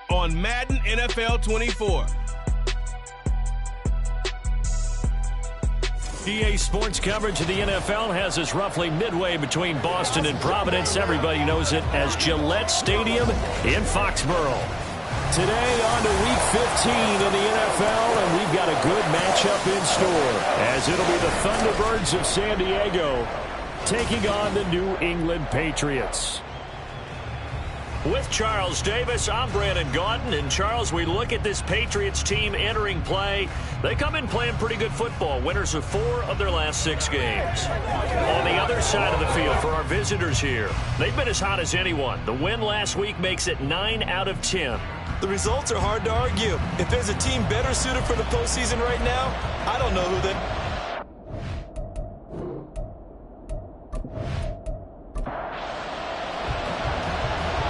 on Madden NFL 24. EA Sports coverage of the NFL has us roughly midway between Boston and Providence. Everybody knows it as Gillette Stadium in Foxborough. Today on to Week 15 in the NFL, and we've got a good matchup in store, as it'll be the Tbirds of San Diego taking on the New England Patriots. With Charles Davis, I'm Brandon Gaudin. And Charles, we look at this Patriots team entering play. They come in playing pretty good football, winners of 4 of their last 6 games. On the other side of the field for our visitors here, they've been as hot as anyone. The win last week makes it 9 out of 10. The results are hard to argue. If there's a team better suited for the postseason right now, I don't know who they...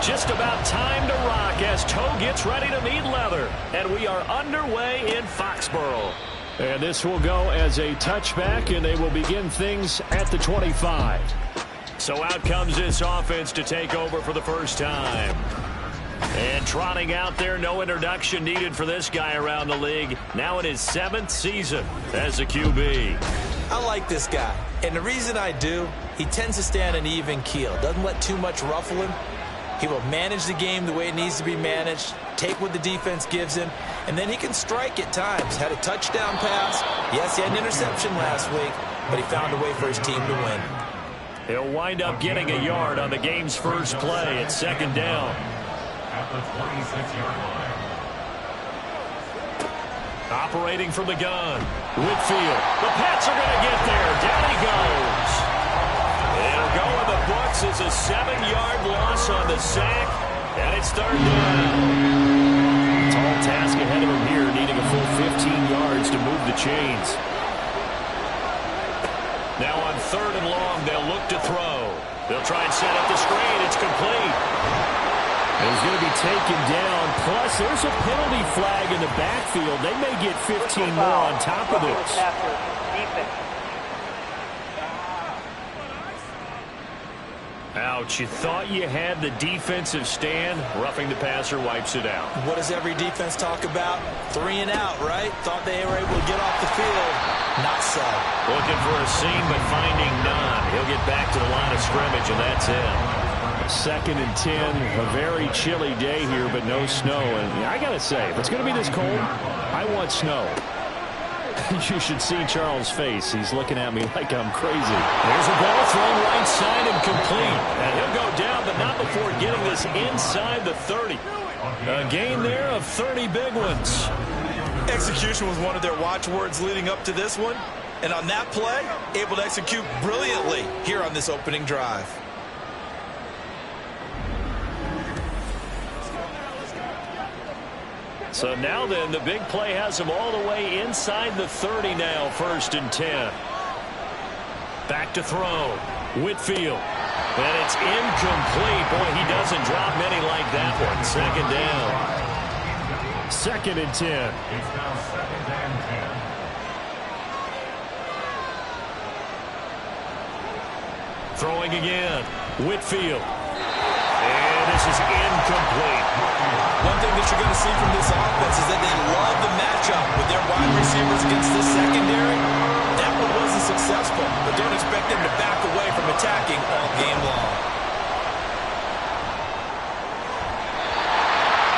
Just about time to rock as Toe gets ready to meet leather. And we are underway in Foxborough. And this will go as a touchback, and they will begin things at the 25. So out comes this offense to take over for the first time. And trotting out there, no introduction needed for this guy around the league. Now in his 7th season as a QB. I like this guy. And the reason I do, he tends to stay on an even keel. Doesn't let too much ruffle him. He will manage the game the way it needs to be managed, take what the defense gives him, and then he can strike at times. Had a touchdown pass. Yes, he had an interception last week, but he found a way for his team to win. He'll wind up getting a yard on the game's first play at 2nd down. At the 26-yard line. Operating from the gun, Whitfield. The Pats are going to get there. Down he goes. It'll go in the books as a 7-yard loss on the sack, and it's 3rd down. Tall task ahead of him here, needing a full 15 yards to move the chains. Now on 3rd and long, they'll look to throw. They'll try and set up the screen. It's complete. He's going to be taken down. Plus, there's a penalty flag in the backfield. They may get 15 more on top of this. Ouch, you thought you had the defensive stand. Roughing the passer wipes it out. What does every defense talk about? 3 and out, right? Thought they were able to get off the field. Not so. Looking for a seam, but finding none. He'll get back to the line of scrimmage, and that's it. 2nd and 10, a very chilly day here, but no snow. And I got to say, if it's going to be this cold, I want snow. You should see Charles' face. He's looking at me like I'm crazy. There's a ball thrown right side and complete. And he'll go down, but not before getting this inside the 30. A gain there of 30 big ones. Execution was one of their watchwords leading up to this one. And on that play, able to execute brilliantly here on this opening drive. So now then, the big play has him all the way inside the 30 now, 1st and 10. Back to throw. Whitfield. And it's incomplete. Boy, he doesn't drop many like that one. 2nd down. 2nd and 10. It's now 2nd and 10. Throwing again. Whitfield. And this is incomplete. One thing that you're going to see from this offense is that they love the matchup with their wide receivers against this secondary. That one wasn't successful, but don't expect them to back away from attacking all game long.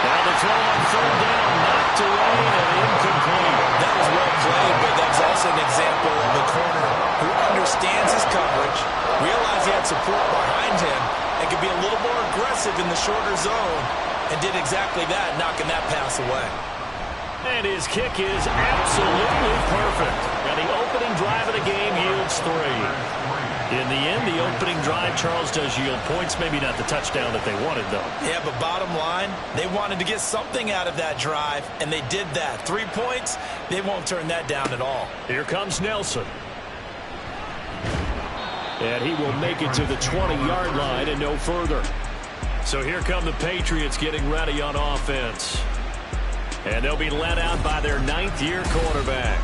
Now the throw on 3rd down, knocked away and incomplete. That was well played, but that's also an example of a corner who understands his coverage, realized he had support behind him, and could be a little more aggressive in the shorter zone, and did exactly that, knocking that pass away. And his kick is absolutely perfect. And the opening drive of the game yields 3. In the end, the opening drive, Charles, does yield points. Maybe not the touchdown that they wanted, though. Yeah, but bottom line, they wanted to get something out of that drive, and they did that. 3 points, they won't turn that down at all. Here comes Nelson. And he will make it to the 20-yard line and no further. So here come the Patriots getting ready on offense. And they'll be led out by their 9th-year quarterback.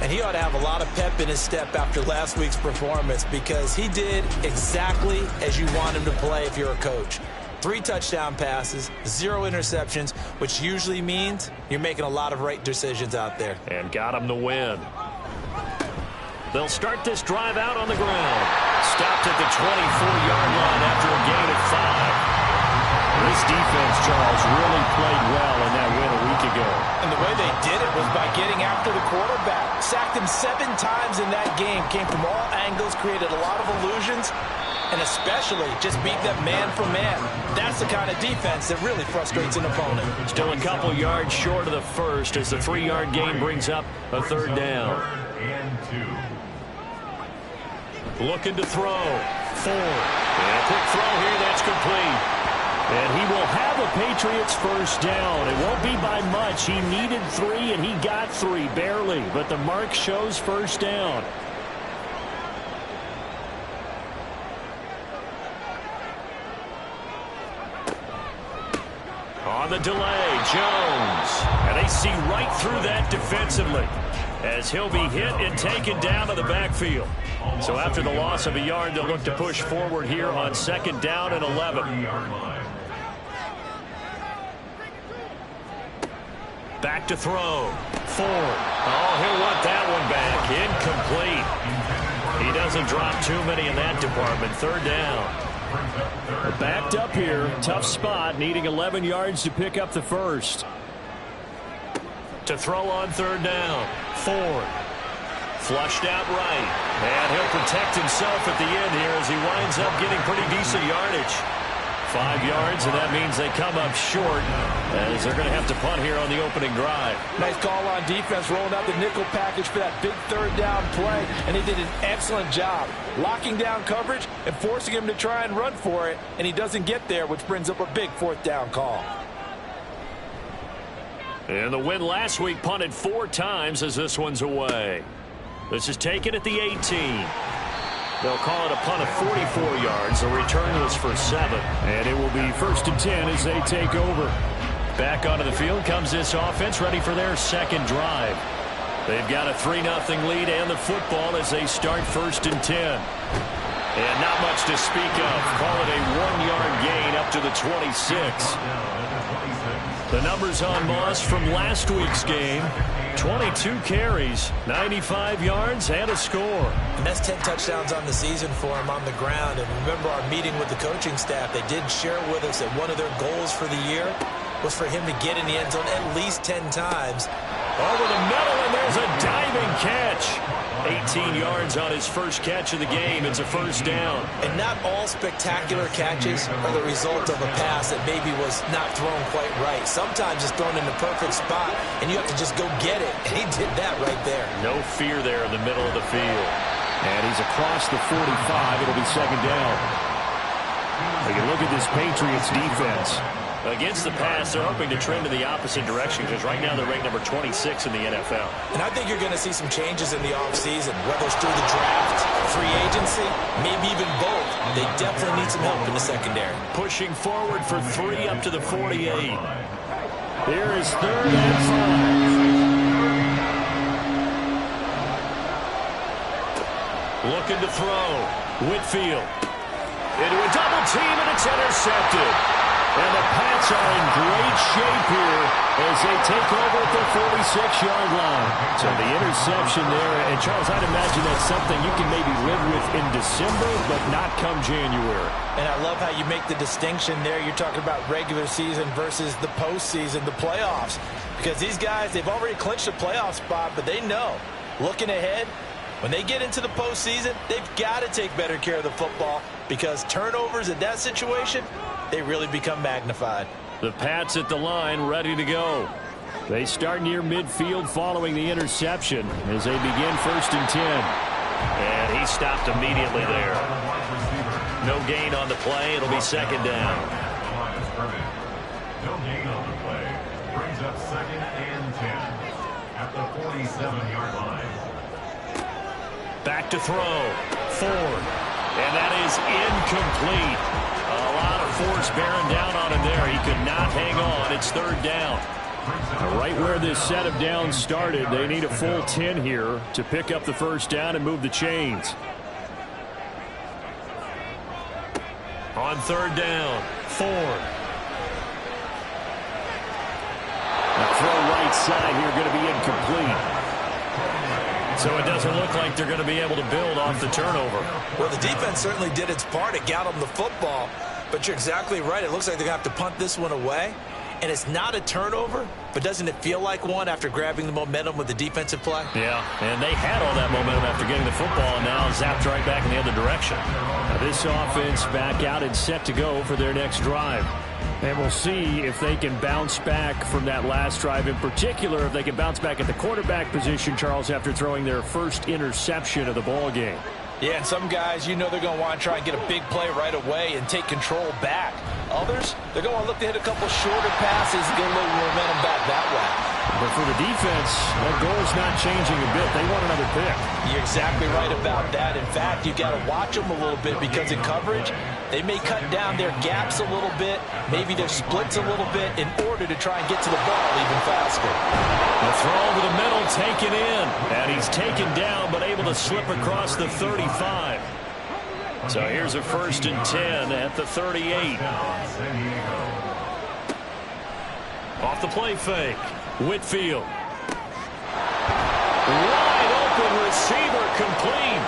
And he ought to have a lot of pep in his step after last week's performance, because he did exactly as you want him to play if you're a coach. 3 touchdown passes, 0 interceptions, which usually means you're making a lot of right decisions out there. And got him the win. They'll start this drive out on the ground. Stopped at the 24-yard line after a gain of 5. This defense, Charles, really played well in that win a week ago. And the way they did it was by getting after the quarterback. Sacked him 7 times in that game. Came from all angles, created a lot of illusions, and especially just beat them man for man. That's the kind of defense that really frustrates an opponent. Still a couple yards short of the first as the 3-yard gain brings up a 3rd down. 3rd and 2. Looking to throw. Ford. And a quick throw here. That's complete. And he will have the Patriots first down. It won't be by much. He needed 3, and he got 3, barely. But the mark shows first down. On the delay, Jones. And they see right through that defensively as he'll be hit and taken down to the backfield. So after the loss of a yard, they'll look to push forward here on 2nd down and 11. Back to throw. Ford. Oh, he'll want that one back. Incomplete. He doesn't drop too many in that department. 3rd down. Backed up here. Tough spot. Needing 11 yards to pick up the first. To throw on 3rd down. Ford. Flushed out right. And he'll protect himself at the end here as he winds up getting pretty decent yardage. 5 yards, and that means they come up short as they're going to have to punt here on the opening drive. Nice call on defense, rolling out the nickel package for that big 3rd down play, and he did an excellent job locking down coverage and forcing him to try and run for it, and he doesn't get there, which brings up a big 4th down call. And the win last week punted 4 times as this one's away. This is taken at the 18. They'll call it a punt of 44 yards. The return was for 7. And it will be 1st and 10 as they take over. Back onto the field comes this offense, ready for their 2nd drive. They've got a 3-0 lead and the football as they start 1st and 10. And not much to speak of. Call it a 1-yard gain up to the 26. The numbers on Moss from last week's game. 22 carries, 95 yards, and a score. And that's 10 touchdowns on the season for him on the ground. And remember our meeting with the coaching staff, they did share with us that one of their goals for the year was for him to get in the end zone at least 10 times. Over the middle, and there's a diving catch. 18 yards on his first catch of the game. It's a 1st down. And not all spectacular catches are the result of a pass that maybe was not thrown quite right. Sometimes it's thrown in the perfect spot, and you have to just go get it. And he did that right there. No fear there in the middle of the field. And he's across the 45. It'll be 2nd down. We can look at this Patriots defense. Against the pass, they're hoping to trend in the opposite direction because right now they're ranked number 26 in the NFL. And I think you're going to see some changes in the offseason, whether it's through the draft, free agency, maybe even both. They definitely need some help in the secondary. Pushing forward for 3 up to the 48. Here is 3rd and 5. Looking to throw. Whitfield. Into a double team, and it's intercepted. And the Pats are in great shape here as they take over at the 46-yard line. So the interception there, and Charles, I'd imagine that's something you can maybe live with in December, but not come January. And I love how you make the distinction there. You're talking about regular season versus the postseason, the playoffs. Because these guys, they've already clinched a playoff spot, but they know, looking ahead, when they get into the postseason, they've got to take better care of the football because turnovers in that situation, they really become magnified. The Pats at the line, ready to go. They start near midfield following the interception as they begin 1st and 10. And he stopped immediately there. No gain on the play. It'll be 2nd down. No gain on the play. Brings up 2nd and 10 at the 47-yard line. Back to throw. Ford. And that is incomplete. A lot of force bearing down on him there. He could not hang on. It's 3rd down. Right where this set of downs started, they need a full 10 here to pick up the 1st down and move the chains. On third down, Ford. The throw right side here going to be incomplete. So it doesn't look like they're going to be able to build off the turnover. Well, the defense certainly did its part. It got them the football. But you're exactly right. It looks like they're going to have to punt this one away. And it's not a turnover, but doesn't it feel like one after grabbing the momentum with the defensive play? Yeah, and they had all that momentum after getting the football, and now zapped right back in the other direction. Now this offense back out and set to go for their next drive. And we'll see if they can bounce back from that last drive. In particular, if they can bounce back at the quarterback position, Charles, after throwing their first interception of the ball game. Yeah, and some guys, you know they're going to want to try and get a big play right away and take control back. Others, they're going to look to hit a couple shorter passes and get a little momentum back that way. But for the defense, that goal's not changing a bit. They want another pick. You're exactly right about that. In fact, you've got to watch them a little bit because in coverage, they may cut down their gaps a little bit, maybe their splits a little bit in order to try and get to the ball even faster. The throw over the middle, taken in. And he's taken down, but able to slip across the 35. So here's a 1st and 10 at the 38. Off the play fake. Whitfield. Wide open receiver complete.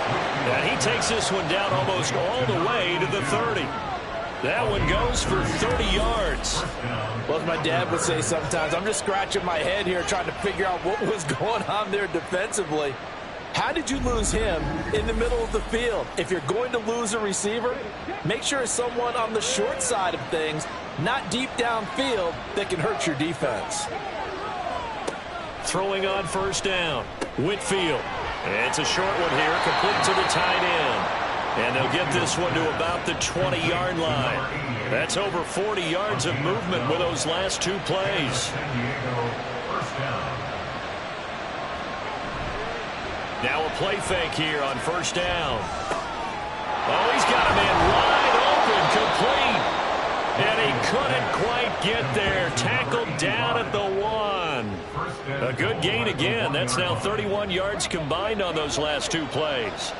And he takes this one down almost all the way to the 30. That one goes for 30 yards. Well, as my dad would say sometimes, I'm just scratching my head here trying to figure out what was going on there defensively. How did you lose him in the middle of the field? If you're going to lose a receiver, make sure it's someone on the short side of things, not deep downfield, that can hurt your defense. Throwing on 1st down. Whitfield. It's a short one here, complete to the tight end. And they'll get this one to about the 20-yard line. That's over 40 yards of movement with those last 2 plays. Now a play fake here on 1st down. Oh, he's got a man wide open, complete. And he couldn't quite get there. Tackled down at the 1. A good gain again. That's now 31 yards combined on those last 2 plays.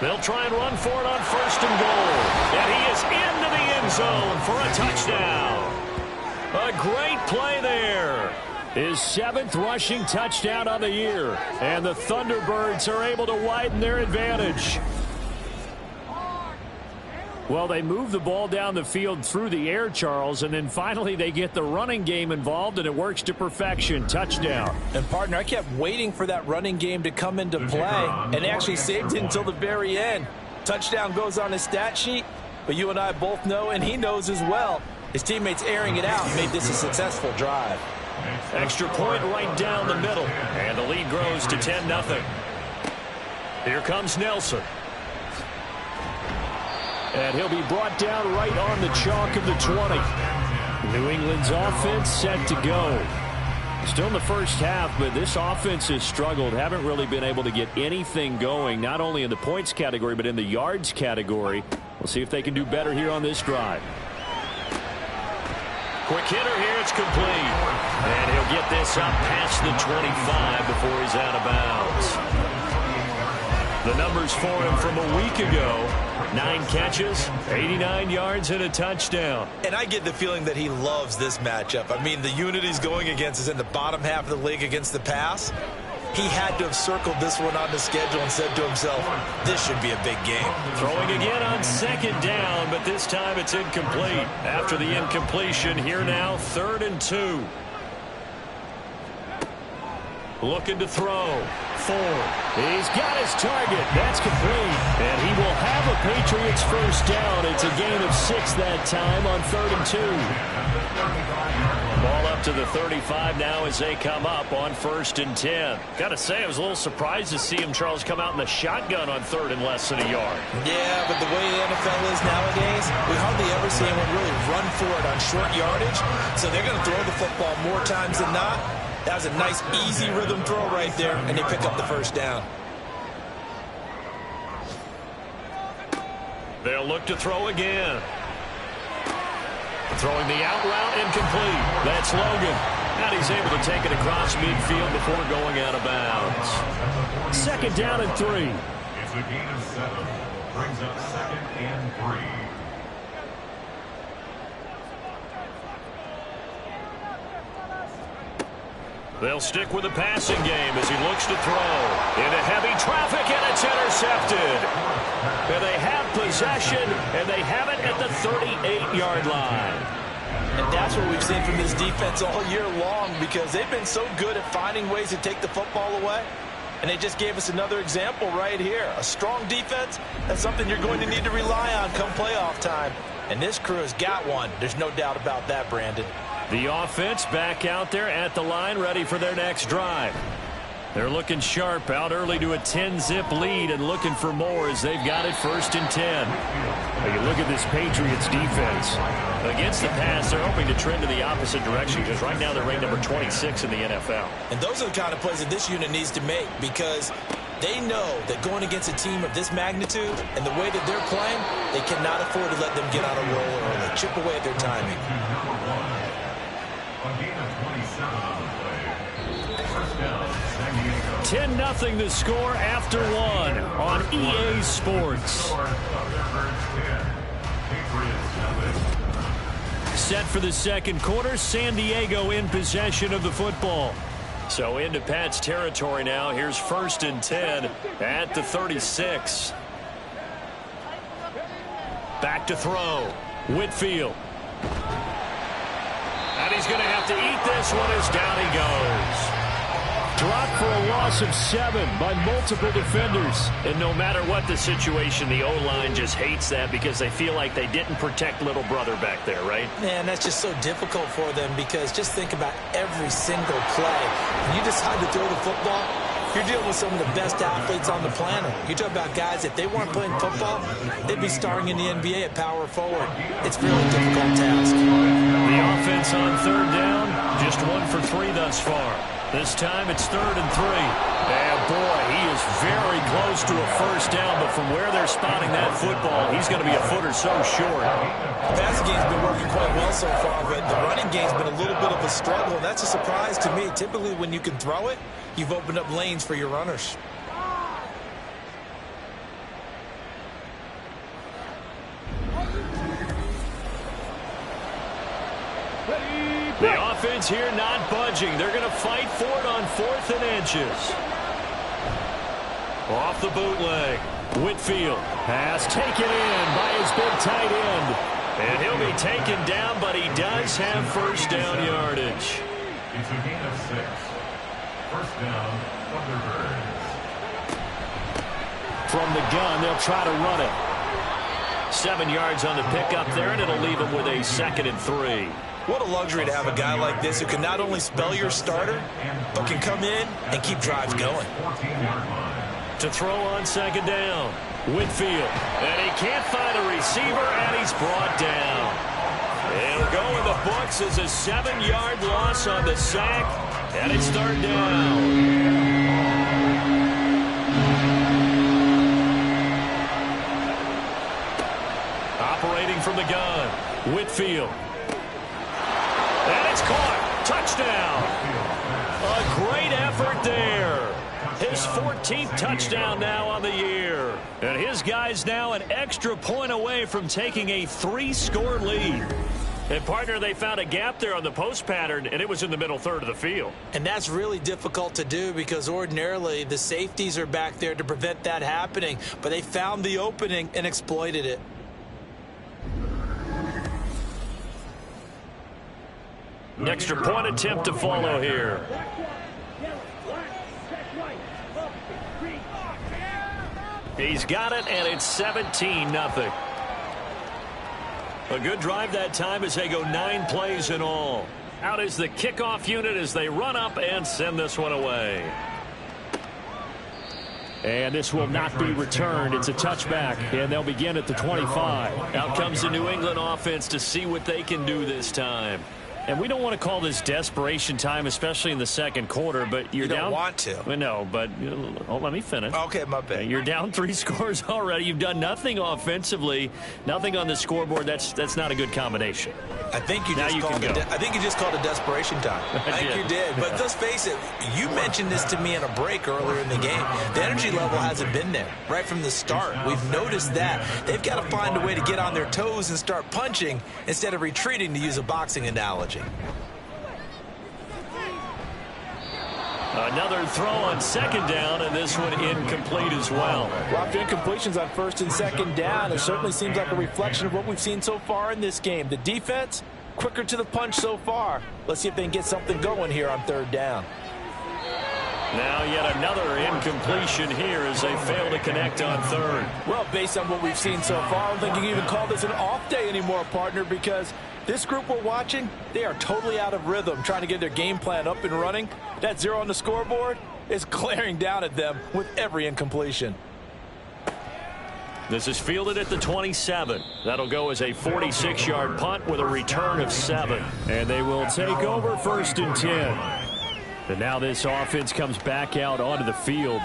They'll try and run for it on 1st and goal. And he is into the end zone for a touchdown. A great play there. His 7th rushing touchdown on the year. And the Thunderbirds are able to widen their advantage. Well, they move the ball down the field through the air, Charles, and then finally they get the running game involved, and it works to perfection. Touchdown. And, partner, I kept waiting for that running game to come into play, and actually saved it until the very end. Touchdown goes on his stat sheet, but you and I both know, and he knows as well, his teammates airing it out made this a successful drive. Extra point right down the middle, and the lead grows to 10-0. Here comes Nelson. And he'll be brought down right on the chalk of the 20. New England's offense set to go. Still in the first half, but this offense has struggled. Haven't really been able to get anything going, not only in the points category, but in the yards category. We'll see if they can do better here on this drive. Quick hitter here, it's complete. And he'll get this up past the 25 before he's out of bounds. The numbers for him from a week ago: 9 catches, 89 yards, and a touchdown. And I get the feeling that he loves this matchup. I mean, the unit he's going against is in the bottom half of the league against the pass. He had to have circled this one on the schedule and said to himself, this should be a big game. Throwing again on 2nd down, but this time it's incomplete. After the incompletion, here now, 3rd and 2. Looking to throw. Ford. He's got his target. That's complete. And he will have a Patriots 1st down. It's a gain of 6 that time on 3rd and 2. Ball up to the 35 now as they come up on 1st and 10. Got to say, I was a little surprised to see him, Charles, come out in the shotgun on 3rd and less than a yard. Yeah, but the way the NFL is nowadays, we hardly ever see anyone really run for it on short yardage. So they're going to throw the football more times than not. That was a nice, easy rhythm throw right there, and they pick up the 1st down. They'll look to throw again. Throwing the out route, incomplete. That's Logan. And he's able to take it across midfield before going out of bounds. 2nd down and 3. It's a gain of 7. Brings up 2nd and 3. They'll stick with the passing game as he looks to throw. Into heavy traffic, and it's intercepted. And they have possession, and they have it at the 38-yard line. And that's what we've seen from this defense all year long, because they've been so good at finding ways to take the football away. And they just gave us another example right here. A strong defense, that's something you're going to need to rely on come playoff time. And this crew has got one. There's no doubt about that, Brandon. The offense back out there at the line, ready for their next drive. They're looking sharp, out early to a 10-zip lead and looking for more as they've got it 1st and 10. Now you look at this Patriots defense. Against the pass, they're hoping to trend in the opposite direction because right now they're ranked number 26 in the NFL. And those are the kind of plays that this unit needs to make, because they know that going against a team of this magnitude and the way that they're playing, they cannot afford to let them get on a roll early. Chip away at their timing. A gain of 27 on the play. First down, San Diego. 10-0 the score after 1 on EA Sports. Set for the second quarter, San Diego in possession of the football. So into Pat's territory now. Here's 1st and 10 at the 36. Back to throw. Whitfield. And he's going to have to eat this one as down he goes. Dropped for a loss of 7 by multiple defenders. And no matter what the situation, the O-line just hates that because they feel like they didn't protect little brother back there, right? Man, that's just so difficult for them, because just think about every single play. When you decide to throw the football, you're dealing with some of the best athletes on the planet. You talk about guys, if they weren't playing football, they'd be starring in the NBA at power forward. It's a really difficult task. The offense on 3rd down, just 1 for 3 thus far. This time it's 3rd and 3. And boy, he is very close to a 1st down, but from where they're spotting that football, he's going to be a foot or so short. The passing game's been working quite well so far, but the running game's been a little bit of a struggle. That's a surprise to me. Typically, when you can throw it, you've opened up lanes for your runners. The offense here not budging. They're going to fight for it on 4th and inches. Off the bootleg. Whitfield. Pass taken in by his big tight end. And he'll be taken down, but he does have 1st down yardage. It's a gain of 6. First down, Tbirds. From the gun, they'll try to run it. 7 yards on the pickup there, and it'll leave him with a 2nd and 3. What a luxury to have a guy like this who can not only spell your starter, but can come in and keep drives going. To throw on 2nd down. Whitfield. And he can't find a receiver, and he's brought down. It'll go in the books as a 7-yard loss on the sack, and it's 3rd down. Operating from the gun. Whitfield. And it's caught. Touchdown. A great effort there. His 14th touchdown now on the year. And his guys now an extra point away from taking a 3-score lead. And, partner, they found a gap there on the post pattern, and it was in the middle 3rd of the field. And that's really difficult to do, because ordinarily the safeties are back there to prevent that happening. But they found the opening and exploited it. An extra point attempt to follow here. He's got it, and it's 17-0. A good drive that time as they go 9 plays in all. Out is the kickoff unit as they run up and send this one away. And this will not be returned. It's a touchback, and they'll begin at the 25. Out comes the New England offense to see what they can do this time. And we don't want to call this desperation time, especially in the second quarter, but you're down. You don't want to. Well, no, but let me finish. Okay, my bad. You're down 3 scores already. You've done nothing offensively, nothing on the scoreboard. That's not a good combination. I think you just called it desperation time. I think you did. But let's face it, you mentioned this to me in a break earlier in the game. The energy level hasn't been there right from the start. We've noticed that. They've got to find a way to get on their toes and start punching instead of retreating, to use a boxing analogy. Another throw on second down, and this one incomplete as well. Well, after incompletions on first and second down, it certainly seems like a reflection of what we've seen so far in this game. The defense, quicker to the punch so far. Let's see if they can get something going here on third down. Now yet another incompletion here as they fail to connect on third. Well, based on what we've seen so far, I don't think you can even call this an off day anymore, partner, because this group we're watching, they are totally out of rhythm, trying to get their game plan up and running. That 0 on the scoreboard is glaring down at them with every incompletion. This is fielded at the 27. That'll go as a 46-yard punt with a return of 7. And they will take over first and 10. And now this offense comes back out onto the field.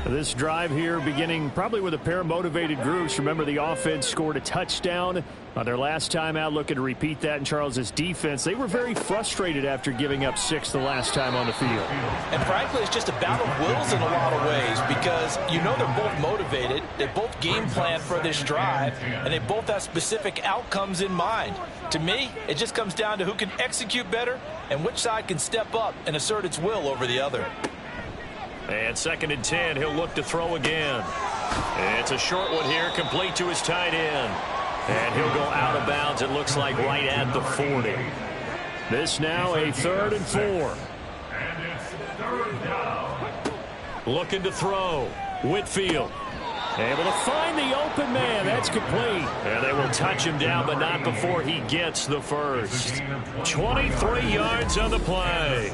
This drive here beginning probably with a pair of motivated groups. Remember, the offense scored a touchdown on their last time out, looking to repeat that in Charles's defense. They were very frustrated after giving up 6 the last time on the field. And frankly, it's just a battle of wills in a lot of ways, because you know they're both motivated, they both game plan for this drive, and they both have specific outcomes in mind. To me, it just comes down to who can execute better and which side can step up and assert its will over the other. And second and 10, he'll look to throw again. It's a short one here, complete to his tight end. And he'll go out of bounds, it looks like right at the 40. This now a 3rd and 4. And it's third down. Looking to throw. Whitfield. Able to find the open man. That's complete. And they will touch him down, but not before he gets the first. 23 yards on the play.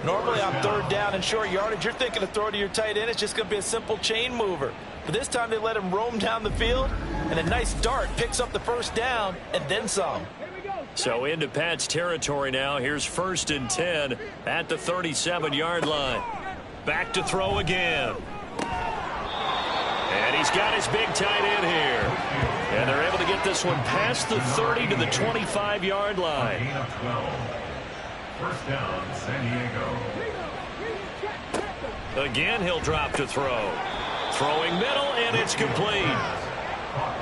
Normally on third down and short yardage, you're thinking of throw to your tight end. It's just going to be a simple chain mover. But this time they let him roam down the field, and a nice dart picks up the first down and then some. So into Pat's territory now. Here's first and 10 at the 37-yard line. Back to throw again. And he's got his big tight end here. And they're able to get this one past the 30 to the 25-yard line. First down, San Diego. Again, he'll drop to throw. Throwing middle, and it's complete.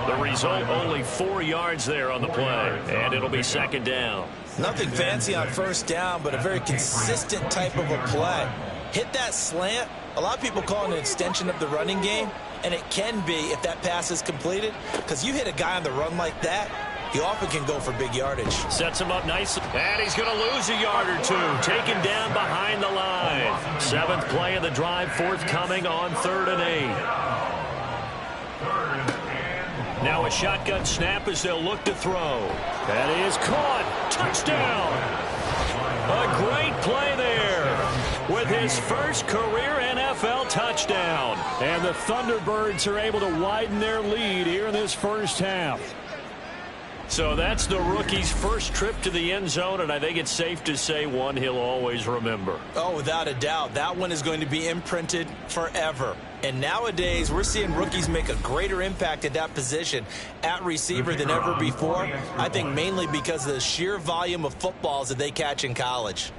The result, only 4 yards there on the play. And it'll be second down. Nothing fancy on first down, but a very consistent type of a play. Hit that slant. A lot of people call it an extension of the running game, and it can be if that pass is completed, because you hit a guy on the run like that, he often can go for big yardage. Sets him up nicely. And he's going to lose a yard or two. Taken down behind the line. 7th play of the drive forthcoming on 3rd and 8. Now a shotgun snap as they'll look to throw. That is caught. Touchdown. A great play there with his first career NFL touchdown. And the Thunderbirds are able to widen their lead here in this first half. So that's the rookie's first trip to the end zone, and I think it's safe to say one he'll always remember. Oh, without a doubt. That one is going to be imprinted forever. And nowadays, we're seeing rookies make a greater impact at that position at receiver than ever before. I think mainly because of the sheer volume of footballs that they catch in college.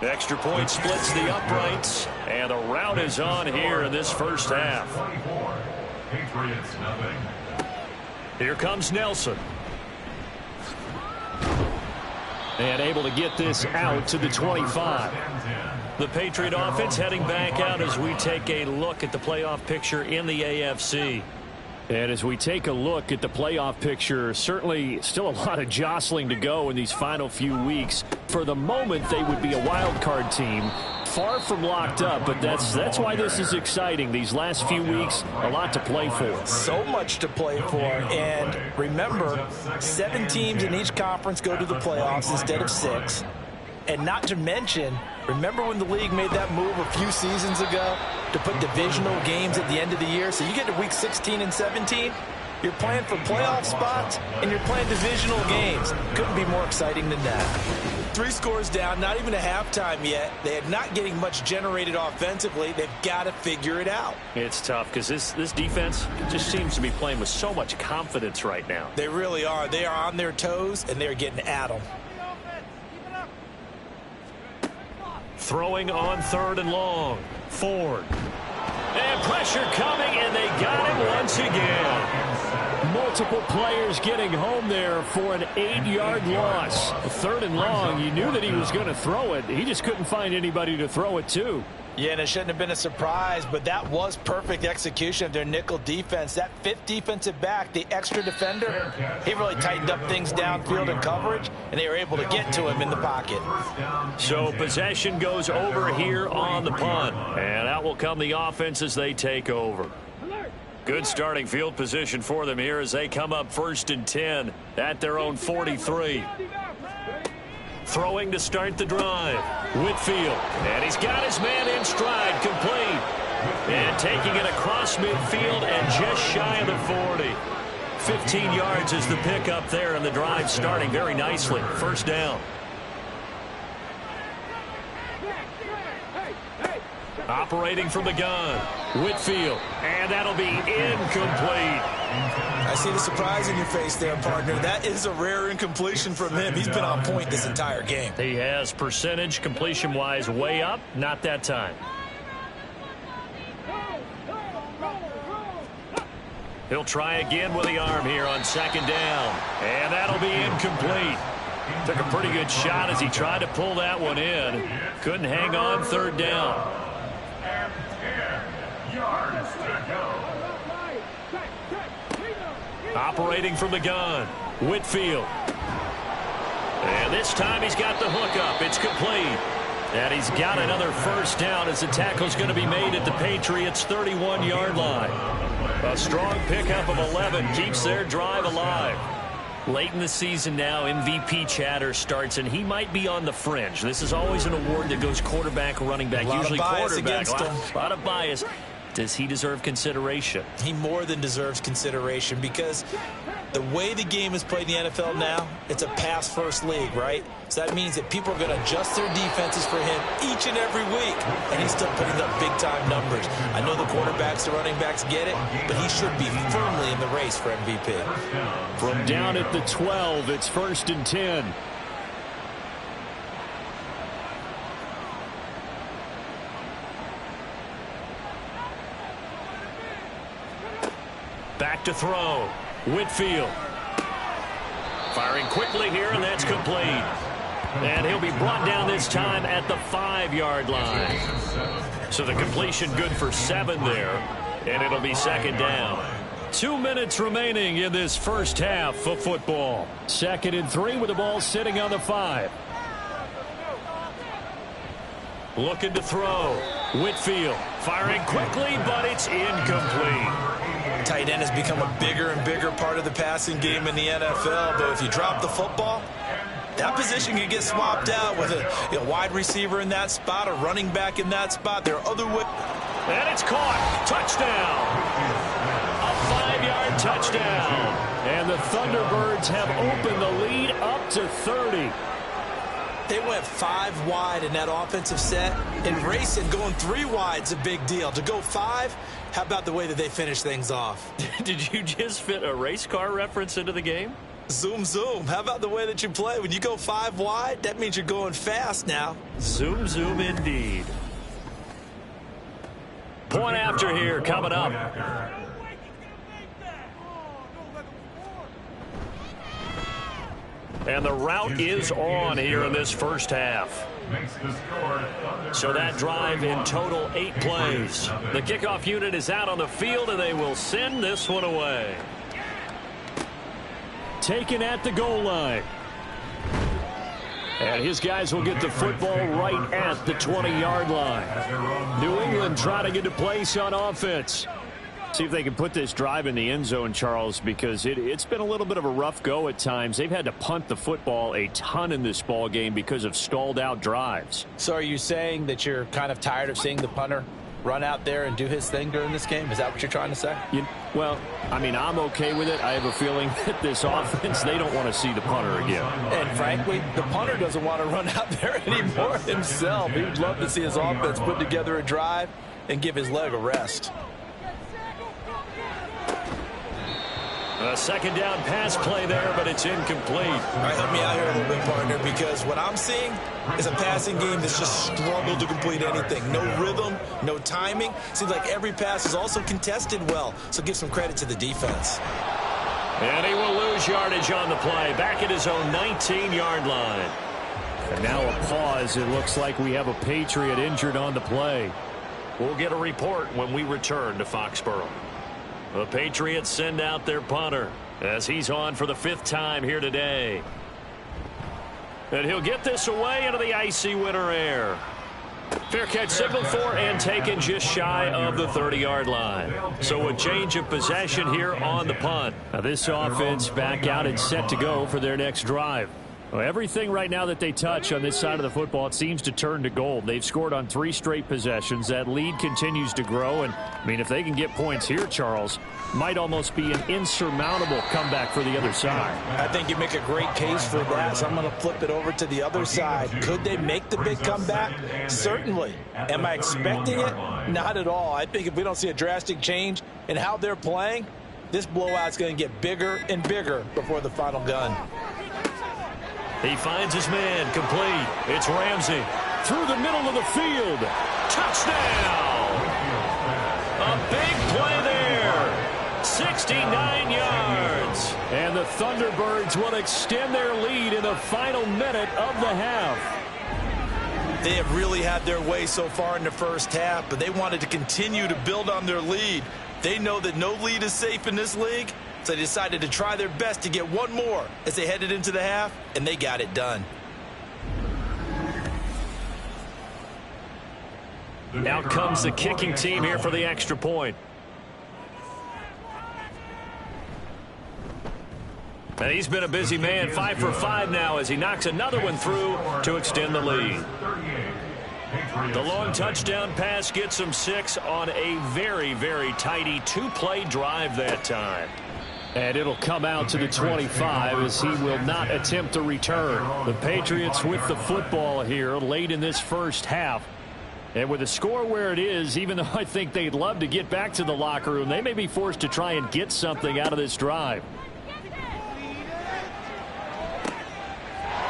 Extra point splits the uprights, and the route is on here in this first half. Patriots nothing. Here comes Nelson. And able to get this out to the 25. The Patriot offense heading back out as we take a look at the playoff picture in the AFC. And as we take a look at the playoff picture, certainly still a lot of jostling to go in these final few weeks. For the moment, they would be a wild card team. Far from locked up, but that's why this is exciting. These last few weeks, a lot to play for. So much to play for. And remember, 7 teams in each conference go to the playoffs instead of 6. And not to mention, remember when the league made that move a few seasons ago to put divisional games at the end of the year? So you get to week 16 and 17, You're playing for playoff spots, and you're playing divisional games. Couldn't be more exciting than that. 3 scores down, not even a halftime yet. They are not getting much generated offensively. They've got to figure it out. It's tough because this defense just seems to be playing with so much confidence right now. They really are. They are on their toes, and they're getting at them. Throwing on 3rd and long. Ford. And pressure coming, and they got him once again. Multiple players getting home there for an 8-yard loss. 3rd and long, you knew that he was going to throw it. He just couldn't find anybody to throw it to. Yeah, and it shouldn't have been a surprise, but that was perfect execution of their nickel defense. That 5th defensive back, the extra defender, he really tightened up things downfield in coverage, and they were able to get to him in the pocket. So possession goes over here on the punt, and out will come the offense as they take over. Good starting field position for them here as they come up 1st and 10 at their own 43. Throwing to start the drive. Whitfield. And he's got his man in stride. Complete. And taking it across midfield and just shy of the 40. 15 yards is the pickup there, and the drive starting very nicely. 1st down. Operating from the gun. Whitfield. And that'll be incomplete. I see the surprise in your face there, partner. That is a rare incompletion from him. He's been on point this entire game. He has percentage completion-wise way up. Not that time. He'll try again with the arm here on 2nd down. And that'll be incomplete. Took a pretty good shot as he tried to pull that one in. Couldn't hang on 3rd down. And 10 yards to go. Operating from the gun. Whitfield. And this time he's got the hook up. It's complete. And he's got another 1st down as the tackle's going to be made at the Patriots' 31-yard line. A strong pickup of 11 keeps their drive alive. Late in the season now, MVP chatter starts, and he might be on the fringe. This is always an award that goes quarterback, running back, usually quarterback. A lot of bias. Does he deserve consideration? He more than deserves consideration because the way the game is played in the NFL now, it's a pass-first league, right? So that means that people are going to adjust their defenses for him each and every week, and he's still putting up big-time numbers. I know the quarterbacks, the running backs get it, but he should be firmly in the race for MVP. From down at the 12, it's 1st and 10. Back to throw. Whitfield. Firing quickly here, and that's complete. And he'll be brought down this time at the 5-yard line. So the completion good for 7 there, and it'll be 2nd down. 2 minutes remaining in this first half of football. 2nd and 3 with the ball sitting on the 5. Looking to throw. Whitfield firing quickly, but it's incomplete. Tight end has become a bigger and bigger part of the passing game in the NFL, but if you drop the football, that position can get swapped out with a wide receiver in that spot, a running back in that spot. There are other ways. And it's caught. Touchdown. A 5-yard touchdown. And the Thunderbirds have opened the lead up to 30. They went 5 wide in that offensive set, and racing going 3 wide is a big deal. To go 5, how about the way that they finish things off? Did you just fit a race car reference into the game? Zoom, zoom. How about the way that you play? When you go 5 wide, that means you're going fast now. Zoom, zoom indeed. Point after here coming up. And the route is on here in this first half. So that drive in total 8 plays. The kickoff unit is out on the field, and they will send this one away. Taken at the goal line. And his guys will get the football right at the 20-yard line. New England trying to get a place on offense. See if they can put this drive in the end zone, Charles, because it's been a little bit of a rough go at times. They've had to punt the football a ton in this ball game because of stalled out drives. So are you saying that you're kind of tired of seeing the punter run out there and do his thing during this game? Is that what you're trying to say? Well, I mean, I'm okay with it. I have a feeling that this offense, they don't want to see the punter again. And frankly, the punter doesn't want to run out there anymore himself. He would love to see his offense put together a drive and give his leg a rest. A second down pass play there, but it's incomplete. All right, help me out here a little bit, partner, because what I'm seeing is a passing game that's just struggled to complete anything. No rhythm, no timing. Seems like every pass is also contested well, so give some credit to the defense. And he will lose yardage on the play, back at his own 19-yard line. And now a pause. It looks like we have a Patriot injured on the play. We'll get a report when we return to Foxborough. The Patriots send out their punter as he's on for the 5th time here today. And he'll get this away into the icy winter air. Fair catch signaled for and taken just shy of the 30-yard line. So a change of possession here on the punt. Now this offense back out and set to go for their next drive. Well, everything right now that they touch on this side of the football, it seems to turn to gold. They've scored on 3 straight possessions. That lead continues to grow. And, I mean, if they can get points here, Charles, might almost be an insurmountable comeback for the other side. I think you make a great case for that, so I'm going to flip it over to the other side. Could they make the big comeback? Certainly. Am I expecting it? Not at all. I think if we don't see a drastic change in how they're playing, this blowout's going to get bigger and bigger before the final gun. He finds his man, complete. It's Ramsey through the middle of the field. Touchdown! A big play there. 69 yards. And the Thunderbirds will extend their lead in the final minute of the half. They have really had their way so far in the first half, but they wanted to continue to build on their lead. They know that no lead is safe in this league, so they decided to try their best to get one more as they headed into the half, and they got it done. Out comes the kicking team here for the extra point. And he's been a busy man, 5 for 5 now as he knocks another one through to extend the lead. The long touchdown pass gets him 6 on a very, very tidy 2-play drive that time. And it'll come out to the 25 as he will not attempt to return. The Patriots with the football here late in this first half. And with the score where it is, even though I think they'd love to get back to the locker room, they may be forced to try and get something out of this drive.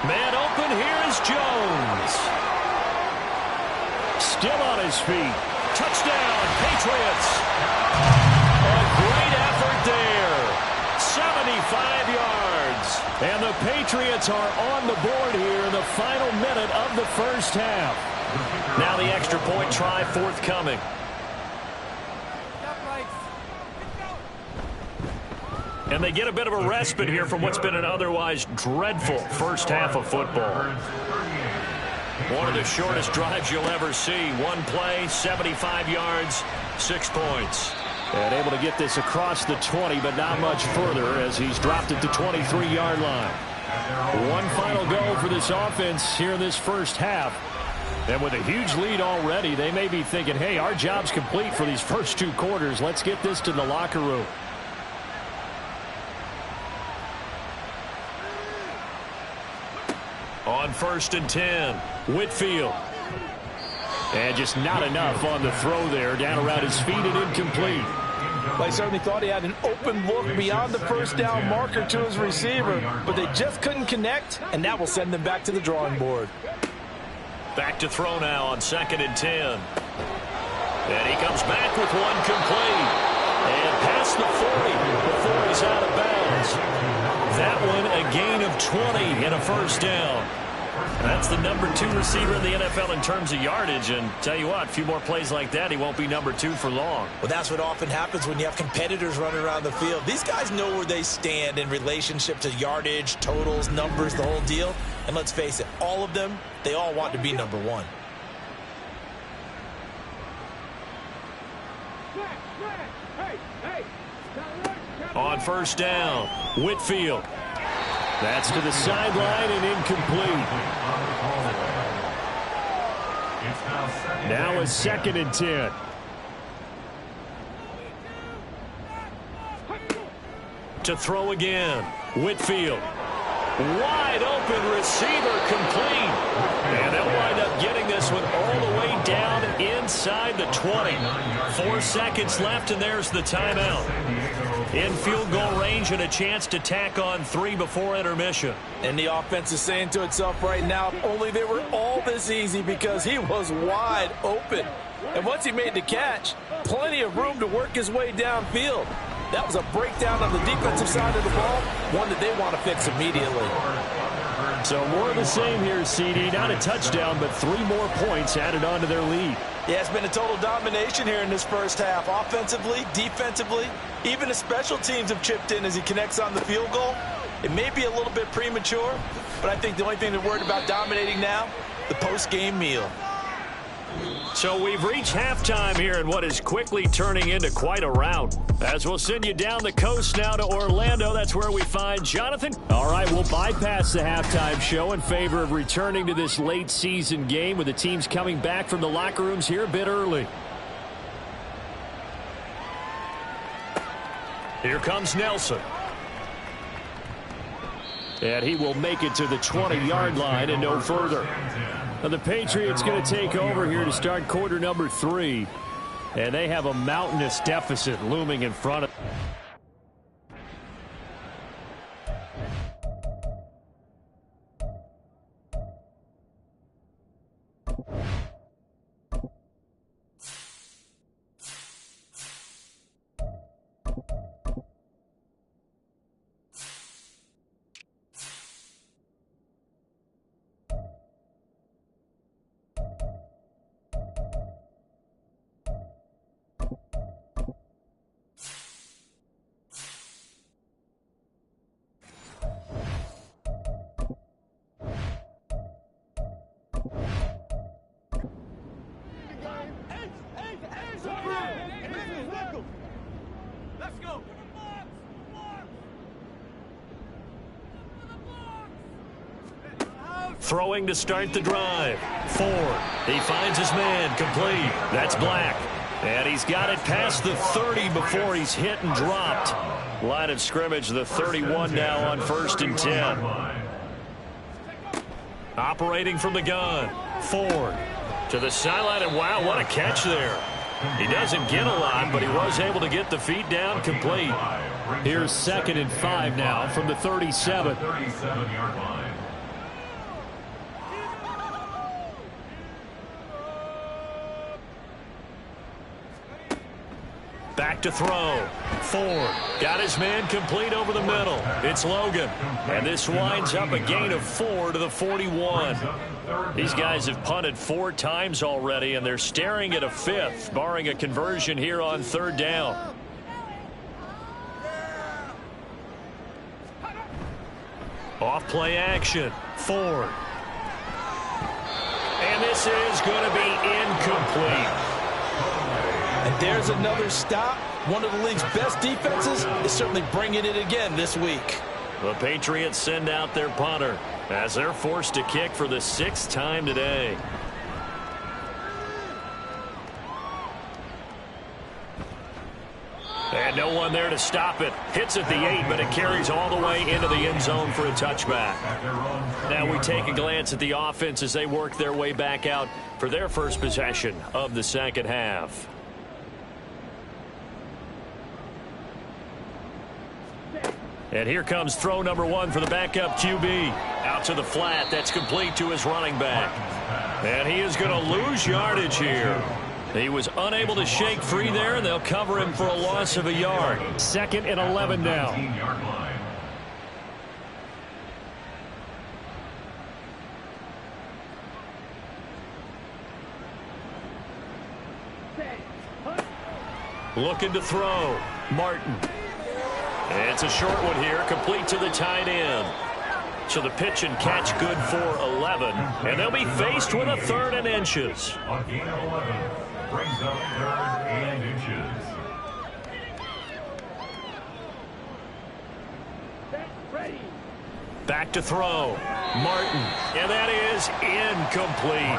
Man open, here is Jones. Still on his feet. Touchdown, Patriots. A great effort there. 75 yards. And the Patriots are on the board here in the final minute of the first half. Now the extra point try forthcoming. And they get a bit of a respite here from what's been an otherwise dreadful first half of football. One of the shortest drives you'll ever see. One play, 75 yards, 6 points. And able to get this across the 20, but not much further as he's dropped at the 23-yard line. One final go for this offense here in this first half. And with a huge lead already, they may be thinking, hey, our job's complete for these first 2 quarters. Let's get this to the locker room. On 1st and 10, Whitfield. And just not enough on the throw there. Down around his feet and incomplete. Well, I certainly thought he had an open look beyond the first down marker to his receiver, but they just couldn't connect, and that will send them back to the drawing board. Back to throw now on 2nd and 10. And he comes back with one complete. And past the 40 before he's out of bounds. That one a gain of 20 and a first down. That's the number 2 receiver in the NFL in terms of yardage. And tell you what, a few more plays like that, he won't be number 2 for long. Well, that's what often happens when you have competitors running around the field. These guys know where they stand in relationship to yardage, totals, numbers, the whole deal. And let's face it, all of them, they all want to be number 1. On 1st down, Whitfield. That's to the sideline and incomplete. Now a 2nd and 10. to throw again. Whitfield. Wide open receiver complete. And they'll wind up getting this one all the way down inside the 20. 4 seconds left, and there's the timeout. In field goal range and a chance to tack on 3 before intermission. And the offense is saying to itself right now, only they were all this easy because he was wide open. And once he made the catch, plenty of room to work his way downfield. That was a breakdown on the defensive side of the ball, one that they want to fix immediately. So more of the same here, CD. Not a touchdown, but 3 more points added on to their lead. Yeah, it's been a total domination here in this first half. Offensively, defensively, even the special teams have chipped in as he connects on the field goal. It may be a little bit premature, but I think the only thing they're worried about dominating now, the post-game meal. So we've reached halftime here in what is quickly turning into quite a rout. As we'll send you down the coast now to Orlando, that's where we find Jonathan. All right, we'll bypass the halftime show in favor of returning to this late season game with the teams coming back from the locker rooms here a bit early. Here comes Nelson. And he will make it to the 20-yard line and no further. Now the Patriots going to take over here to start quarter number 3. And they have a mountainous deficit looming in front of them. Throwing to start the drive. Ford. He finds his man complete. That's Black. And he's got it past the 30 before he's hit and dropped. Line of scrimmage, the 31 now on 1st and 10. Operating from the gun. Ford to the sideline, and wow, what a catch there. He doesn't get a lot, but he was able to get the feet down complete. Here's 2nd and 5 now from the 37. 37-yard line. Back to throw. Ford got his man complete over the middle. It's Logan. And this winds up a gain of 4 to the 41. These guys have punted 4 times already, and they're staring at a 5th, barring a conversion here on 3rd down. Off play action. Ford. And this is going to be incomplete. And there's another stop. One of the league's best defenses is certainly bringing it again this week. The Patriots send out their punter as they're forced to kick for the 6th time today. And no one there to stop it. Hits at the 8, but it carries all the way into the end zone for a touchback. Now we take a glance at the offense as they work their way back out for their first possession of the second half. And here comes throw number 1 for the backup QB. Out to the flat. That's complete to his running back. And he is going to lose yardage here. He was unable to shake free there, and they'll cover him for a loss of a yard. 2nd and 11 now. Looking to throw. Martin. It's a short one here, complete to the tight end. So the pitch and catch good for 11. And they'll be faced with a 3rd and inches. On gain of 11, brings up 3rd and inches. Back to throw. Martin. And that is incomplete.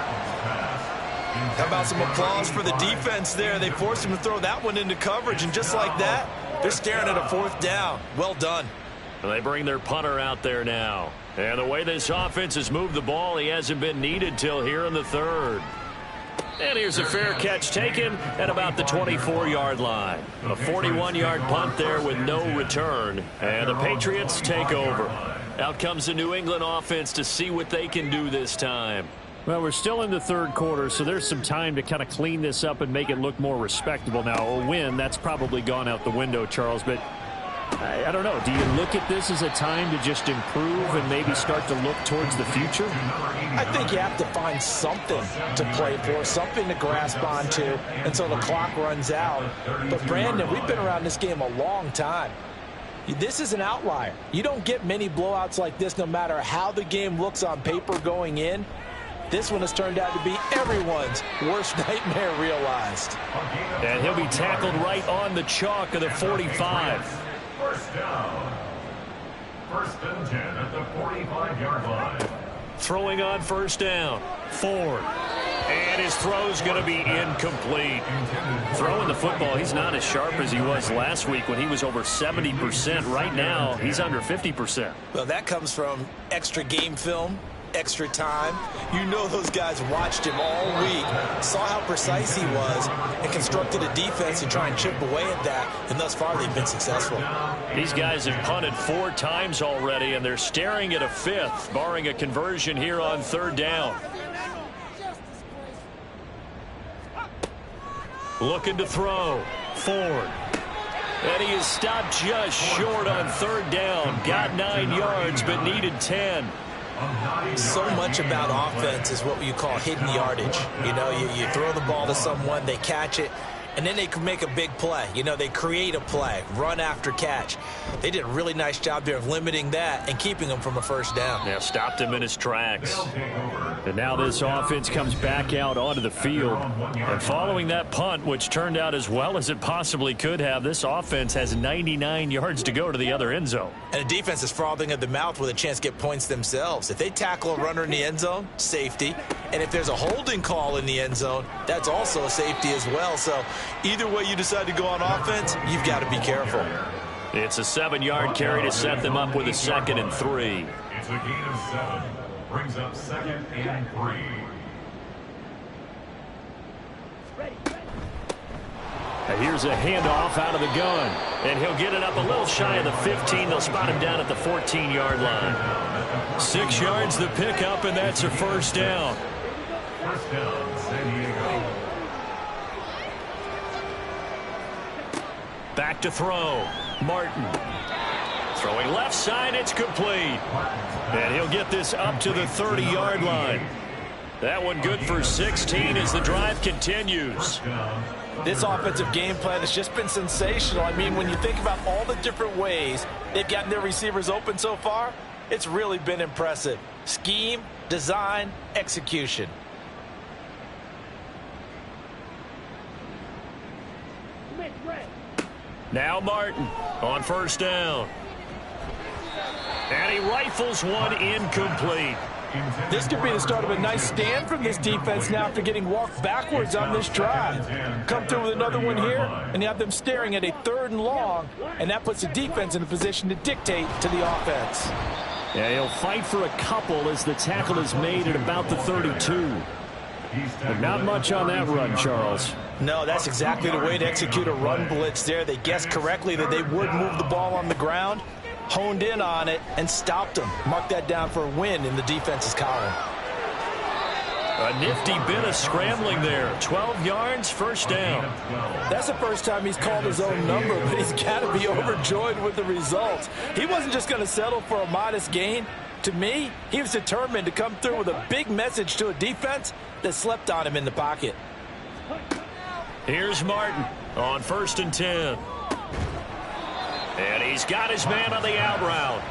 How about some applause for the defense there? They forced him to throw that one into coverage, and just like that, They're staring at a 4th down. Well done. They bring their punter out there now. And the way this offense has moved the ball, he hasn't been needed till here in the 3rd. And here's a fair catch taken at about the 24-yard line. A 41-yard punt there with no return. And the Patriots take over. Out comes the New England offense to see what they can do this time. Well, we're still in the 3rd quarter, so there's some time to kind of clean this up and make it look more respectable. Now, a win, that's probably gone out the window, Charles, but I don't know. Do you look at this as a time to just improve and maybe start to look towards the future? I think you have to find something to play for, something to grasp onto until the clock runs out. But, Brandon, we've been around this game a long time. This is an outlier. You don't get many blowouts like this no matter how the game looks on paper going in. This one has turned out to be everyone's worst nightmare realized. And he'll be tackled right on the chalk of the 45. First down. 1st and 10 at the 45-yard line. Throwing on 1st down. Ford. And his throw's going to be incomplete. Throwing the football, he's not as sharp as he was last week when he was over 70%. Right now, he's under 50%. Well, that comes from extra game film, extra time. You know those guys watched him all week, saw how precise he was, and constructed a defense to try and chip away at that, and thus far they've been successful. These guys have punted 4 times already, and they're staring at a 5th, barring a conversion here on 3rd down. Looking to throw. Ford. And he is stopped just short on 3rd down. Got 9 yards, but needed 10. So much about offense is what you call hidden yardage. You know, you throw the ball to someone, they catch it, and then they can make a big play. You know, they create a play, run after catch. They did a really nice job there of limiting that and keeping him from a 1st down. Yeah, stopped him in his tracks. And now this offense comes back out onto the field. And following that punt, which turned out as well as it possibly could have, this offense has 99 yards to go to the other end zone. And the defense is frothing at the mouth with a chance to get points themselves. If they tackle a runner in the end zone, safety. And if there's a holding call in the end zone, that's also a safety as well. So either way you decide to go on offense, you've got to be careful. It's a 7-yard carry to set them up with a 2nd and 3. It's a gain of 7. Brings up 2nd and 3. Here's a handoff out of the gun. And he'll get it up a little shy of the 15. They'll spot him down at the 14-yard line. 6 yards the pickup, and that's a 1st down. 1st down, San Diego. Back to throw. Martin. Throwing left side, it's complete. And he'll get this up to the 30-yard line. That one good for 16 as the drive continues. This offensive game plan has just been sensational. I mean, when you think about all the different ways they've gotten their receivers open so far, it's really been impressive. Scheme, design, execution. Now Martin on 1st down. And he rifles one incomplete. This could be the start of a nice stand from this defense now after getting walked backwards on this drive. Come through with another one here, and you have them staring at a 3rd and long, and that puts the defense in a position to dictate to the offense. Yeah, he'll fight for a couple as the tackle is made at about the 32. But not much on that run, Charles. No, that's exactly the way to execute a run blitz there. They guessed correctly that they would move the ball on the ground, honed in on it, and stopped them. Mark that down for a win in the defense's column. A nifty bit of scrambling there. 12 yards, 1st down. That's the first time he's called his own number, but he's got to be overjoyed with the results. He wasn't just going to settle for a modest gain. To me, he was determined to come through with a big message to a defense that slept on him in the pocket. Here's Martin on 1st and 10. And he's got his man on the out route.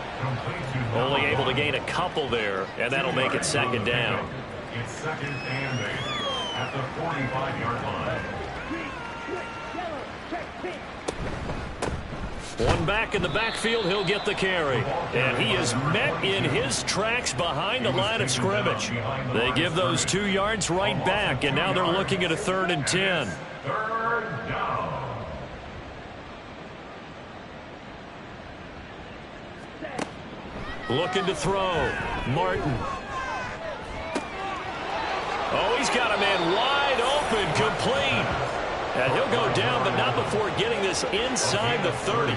Only able to gain a couple there, and that'll make it 2nd down. It's 2nd and 8 at the 45-yard line. One back in the backfield, he'll get the carry. And he is met in his tracks behind the line of scrimmage. They give those 2 yards right back, and now they're looking at a 3rd and 10. 3rd down. Looking to throw. Martin. Oh, he's got a man wide open, complete. And he'll go down, but not before getting this inside the 30.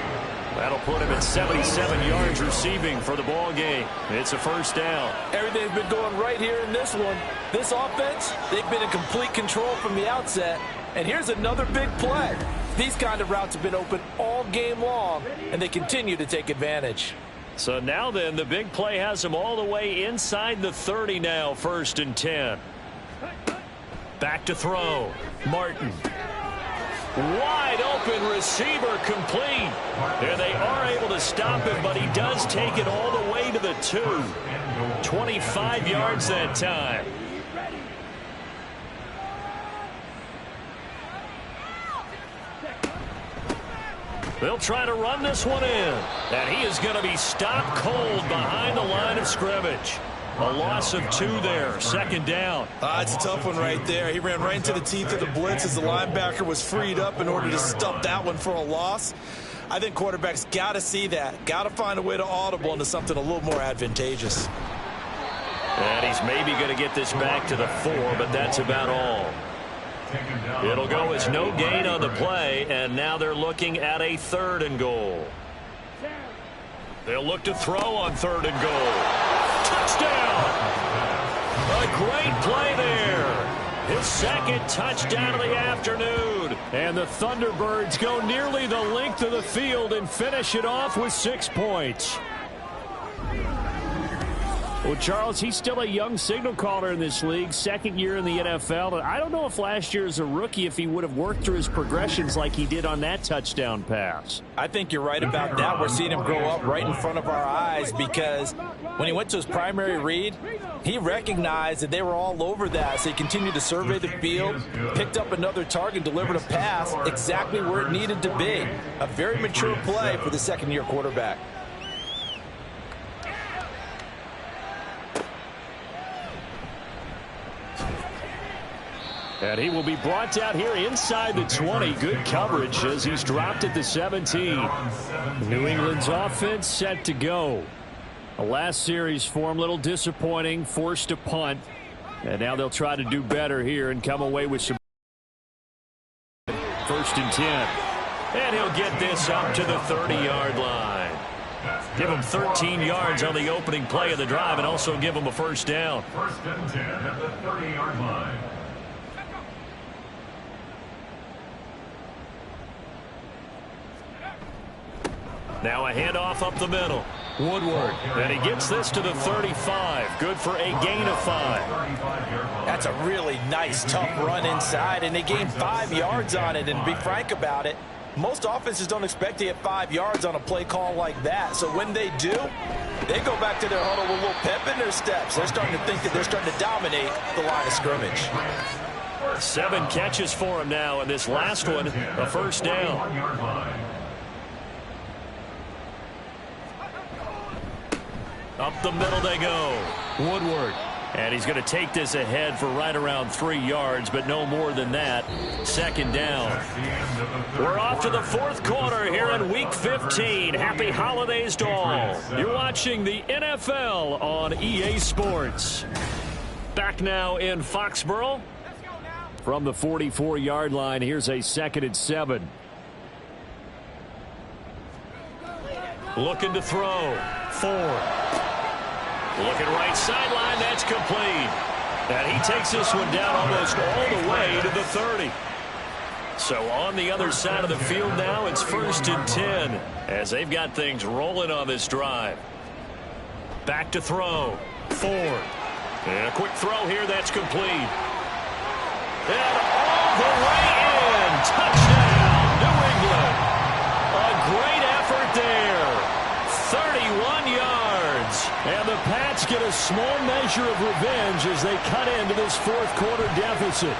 That'll put him at 77 yards receiving for the ball game. It's a first down. Everything's been going right here in this one. This offense, they've been in complete control from the outset. And here's another big play. These kind of routes have been open all game long, and they continue to take advantage. So now then, the big play has him all the way inside the 30 now, 1st and 10. Back to throw. Martin. Wide open receiver, complete. And they are able to stop him, but he does take it all the way to the 2. 25 yards that time. They'll try to run this one in. And he is going to be stopped cold behind the line of scrimmage. A loss of 2 there. 2nd down. It's a tough one right there. He ran right into the teeth of the blitz as the linebacker was freed up in order to stop that one for a loss. I think quarterbacks got to see that. Got to find a way to audible into something a little more advantageous. And he's maybe going to get this back to the 4, but that's about all. It'll go as no gain on the play, and now they're looking at a 3rd and goal. They'll look to throw on 3rd and goal. Touchdown! A great play there. His 2nd touchdown of the afternoon. And the Thunderbirds go nearly the length of the field and finish it off with 6 points. Well, Charles, he's still a young signal caller in this league, 2nd year in the NFL. I don't know if last year as a rookie if he would have worked through his progressions like he did on that touchdown pass. I think you're right about that. We're seeing him grow up right in front of our eyes because when he went to his primary read, he recognized that they were all over that. So he continued to survey the field, picked up another target, delivered a pass exactly where it needed to be. A very mature play for the 2nd-year quarterback. And he will be brought down here inside the 20. Good coverage as he's dropped at the 17. New England's offense set to go. The last series for him, a little disappointing, forced to punt. And now they'll try to do better here and come away with some 1st and 10. And he'll get this up to the 30-yard line. Give him 13 yards on the opening play of the drive and also give him a 1st down. 1st and 10 at the 30-yard line. Now a handoff up the middle. Woodward. And he gets this to the 35. Good for a gain of 5. That's a really nice, tough run inside, and they gained 5 yards on it. And to be frank about it, most offenses don't expect to get 5 yards on a play call like that. So when they do, they go back to their huddle with a little pep in their steps. They're starting to think that they're starting to dominate the line of scrimmage. 7 catches for him now, and this last one, a 1st down. Up the middle they go. Woodward. And he's going to take this ahead for right around 3 yards, but no more than that. 2nd down. We're off to the 4th quarter here in Week 15. Happy holidays to all. You're watching the NFL on EA Sports. Back now in Foxborough. From the 44-yard line, here's a 2nd and 7. Looking to throw. Ford. Looking right sideline, that's complete. And he takes this one down almost all the way to the 30. So on the other side of the field now, it's 1st and 10 as they've got things rolling on this drive. Back to throw. Ford. And a quick throw here, that's complete. And all the way in. Touchdown, New England. A great effort there. 31 yards. And the Pats get a small measure of revenge as they cut into this 4th quarter deficit.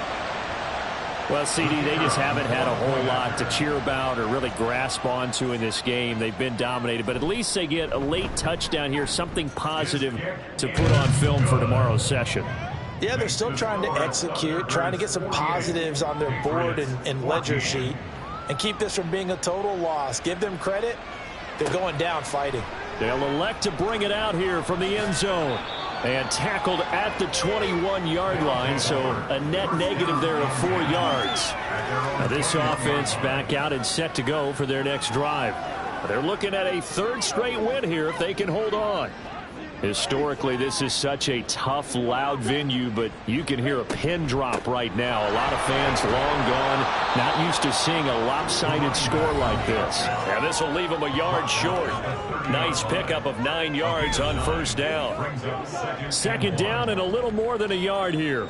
Well, CD, they just haven't had a whole lot to cheer about or really grasp onto in this game. They've been dominated, but at least they get a late touchdown here, something positive to put on film for tomorrow's session. Yeah, they're still trying to execute, trying to get some positives on their board and ledger sheet and keep this from being a total loss. Give them credit. They're going down fighting. They'll elect to bring it out here from the end zone. And tackled at the 21-yard line, so a net negative there of 4 yards. Now this offense back out and set to go for their next drive. They're looking at a 3rd straight win here if they can hold on. Historically, this is such a tough, loud venue, but you can hear a pin drop right now. A lot of fans long gone, not used to seeing a lopsided score like this. And this will leave them a yard short. Nice pickup of 9 yards on 1st down. 2nd down and a little more than a yard here.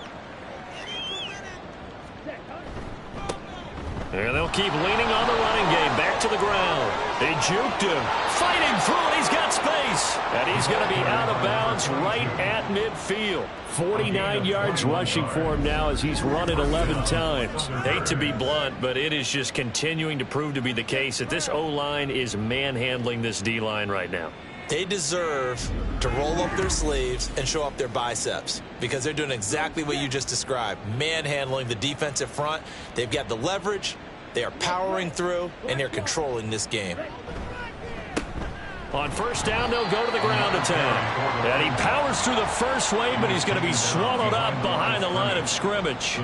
And they'll keep leaning on the running game. Back to the ground. They juked him. Fighting through it. He's got space. And he's going to be out of bounds right at midfield. 49 yards rushing for him now as he's run it 11 times. Hate to be blunt, but it is just continuing to prove to be the case that this O-line is manhandling this D-line right now. They deserve to roll up their sleeves and show up their biceps because they're doing exactly what you just described, manhandling the defensive front. They've got the leverage, they are powering through, and they're controlling this game. On 1st down, they'll go to the ground attack. And he powers through the first wave, but he's going to be swallowed up behind the line of scrimmage.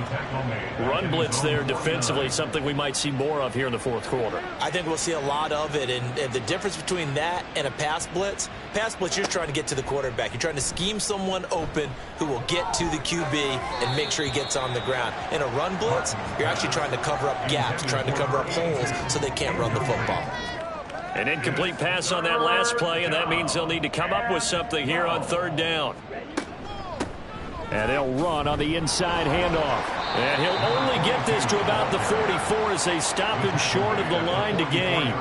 Run blitz there defensively, something we might see more of here in the 4th quarter. I think we'll see a lot of it, and the difference between that and a pass blitz, you're trying to get to the quarterback. You're trying to scheme someone open who will get to the QB and make sure he gets on the ground. In a run blitz, you're actually trying to cover up gaps, trying to cover up holes so they can't run the football. An incomplete pass on that last play, and that means they'll need to come up with something here on 3rd down. And they'll run on the inside handoff. And he'll only get this to about the 44 as they stop him short of the line to gain.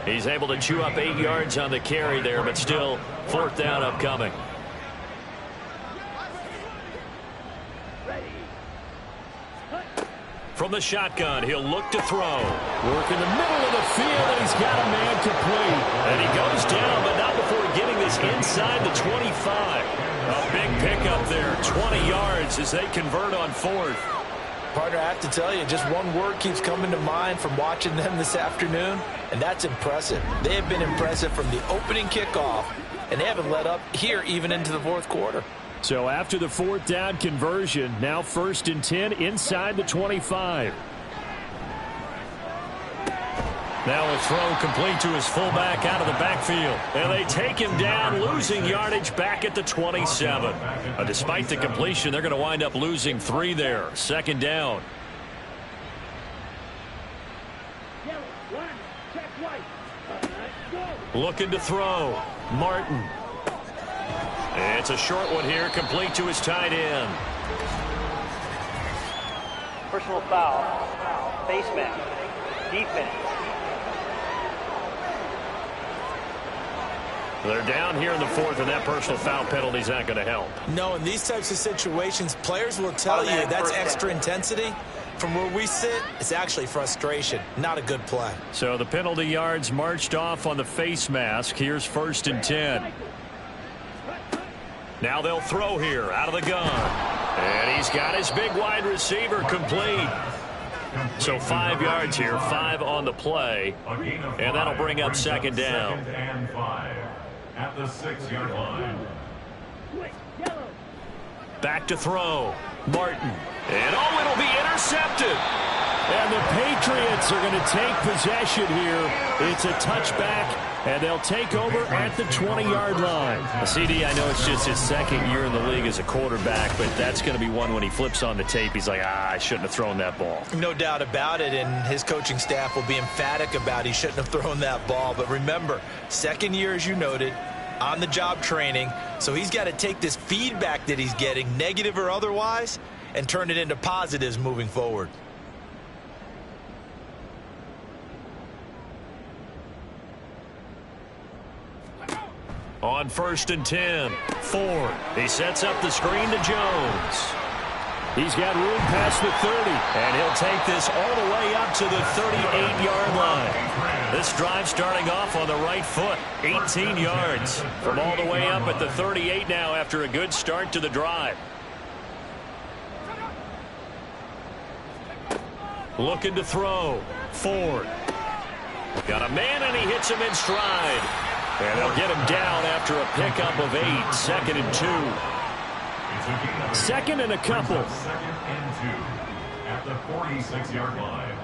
He's able to chew up 8 yards on the carry there, but still 4th down upcoming. From the shotgun, he'll look to throw. Work in the middle of the field, and he's got a man complete. And he goes down, but not before getting this inside the 25. A big pickup there, 20 yards as they convert on 4th. Partner, I have to tell you, just one word keeps coming to mind from watching them this afternoon, and that's impressive. They have been impressive from the opening kickoff, and they haven't let up here even into the 4th quarter. So after the 4th down conversion, now 1st and 10 inside the 25. Now a throw complete to his fullback out of the backfield. And they take him down, losing yardage back at the 27. Despite the completion, they're going to wind up losing 3 there. 2nd down. Looking to throw. Martin. It's a short one here, complete to his tight end. Personal foul. Face mask. Defense. They're down here in the 4th, and that personal foul penalty is not going to help. No, in these types of situations, players will tell you that's extra intensity. From where we sit, it's actually frustration. Not a good play. So the penalty yards marched off on the face mask. Here's 1st and 10. Now they'll throw here out of the gun. And he's got his big wide receiver complete. So 5 yards here, 5 on the play. And that'll bring up 2nd down. And 5 at the 6-yard line. Back to throw. Martin. And oh, it'll be intercepted. And the Patriots are going to take possession here. It's a touchback, and they'll take over at the 20-yard line. CD, I know it's just his 2nd year in the league as a quarterback, but that's going to be one when he flips on the tape. He's like, I shouldn't have thrown that ball. No doubt about it, and his coaching staff will be emphatic about he shouldn't have thrown that ball. But remember, 2nd year, as you noted, on-the-job training, so he's got to take this feedback that he's getting, negative or otherwise, and turn it into positives moving forward. On 1st and 10, Ford. He sets up the screen to Jones. He's got room past the 30. And he'll take this all the way up to the 38-yard line. This drive starting off on the right foot. 18 yards from all the way up at the 38 now after a good start to the drive. Looking to throw. Ford. Got a man, and he hits him in stride. And they'll get him down after a pickup of 8, 2nd and 2. 2nd and a couple. 2nd and 2 at the 46-yard line.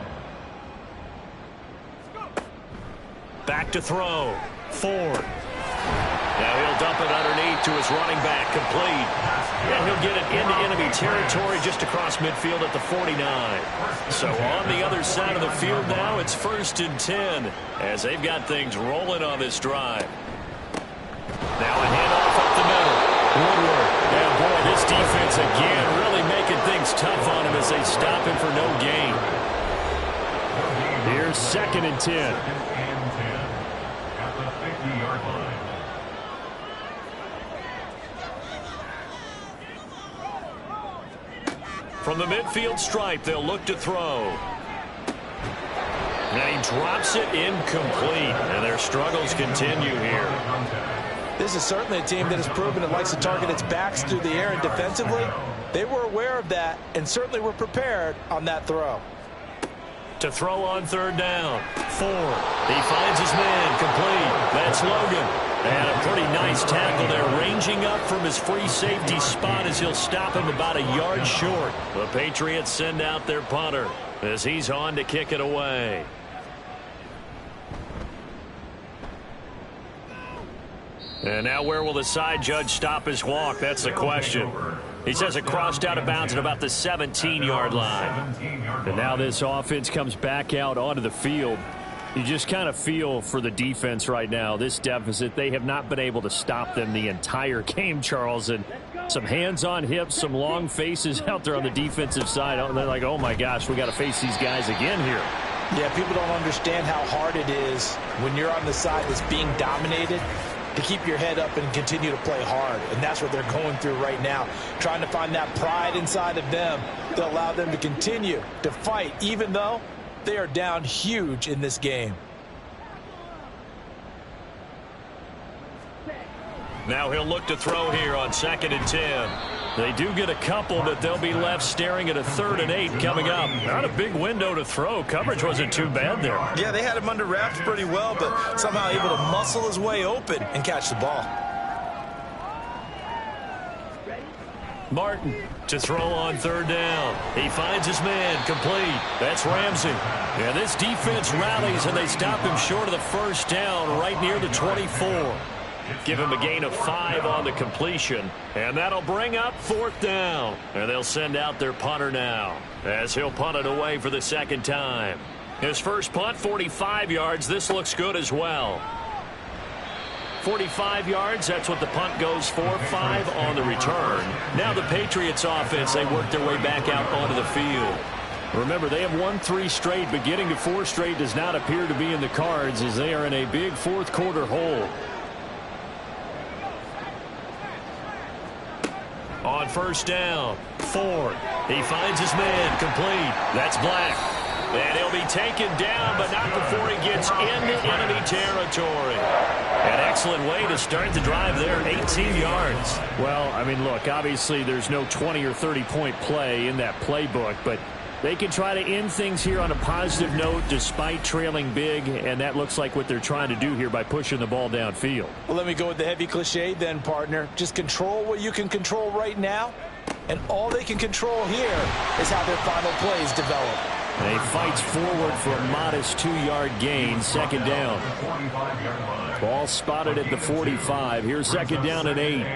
Back to throw. Ford. Now he'll dump it underneath to his running back, complete. And he'll get it into enemy territory just across midfield at the 49. So on the other side of the field now, it's 1st and 10 as they've got things rolling on this drive. Now a handoff up the middle. Woodward. And boy, this defense again really making things tough on him as they stop him for no gain. Here's 2nd and 10. 2nd and 10 at the 50-yard line. From the midfield stripe, they'll look to throw. And he drops it incomplete, and their struggles continue here. This is certainly a team that has proven it likes to target its backs through the air, and defensively, they were aware of that and certainly were prepared on that throw. To throw on 3rd down. Ford. He finds his man, complete. That's Logan. And a pretty nice tackle there, ranging up from his free safety spot as he'll stop him about a yard short. The Patriots send out their punter as he's on to kick it away. And now where will the side judge stop his walk? That's the question. He says it crossed out of bounds at about the 17-yard line. And now this offense comes back out onto the field. You just kind of feel for the defense right now, this deficit. They have not been able to stop them the entire game, Charles. And some hands on hips, some long faces out there on the defensive side. They're like, oh, my gosh, we got to face these guys again here. Yeah, people don't understand how hard it is when you're on the side that's being dominated to keep your head up and continue to play hard. And that's what they're going through right now, trying to find that pride inside of them to allow them to continue to fight, even though they are down huge in this game. Now he'll look to throw here on 2nd and 10. They do get a couple, but they'll be left staring at a 3rd and 8 coming up. Not a big window to throw. Coverage wasn't too bad there. Yeah, they had him under wraps pretty well, but somehow able to muscle his way open and catch the ball. Martin to throw on 3rd down. He finds his man, complete. That's Ramsey. And this defense rallies, and they stop him short of the 1st down right near the 24. Give him a gain of 5 on the completion, and that'll bring up 4th down. And they'll send out their punter now as he'll punt it away for the 2nd time. His first punt, 45 yards. This looks good as well. 45 yards, that's what the punt goes for. 5 on the return. Now the Patriots offense, they work their way back out onto the field. Remember, they have won 3 straight, but getting to 4 straight does not appear to be in the cards as they are in a big 4th quarter hole. On 1st down, Ford. He finds his man, complete. That's Black. And he'll be taken down, but not before he gets into enemy territory. An excellent way to start the drive there, 18 yards. Well, I mean, look, obviously there's no 20 or 30-point play in that playbook, but they can try to end things here on a positive note despite trailing big, and that looks like what they're trying to do here by pushing the ball downfield. Well, let me go with the heavy cliche then, partner. Just control what you can control right now, and all they can control here is how their final plays develop. And he fights forward for a modest 2-yard gain, 2nd down. Ball spotted at the 45. Here's 2nd down and 8.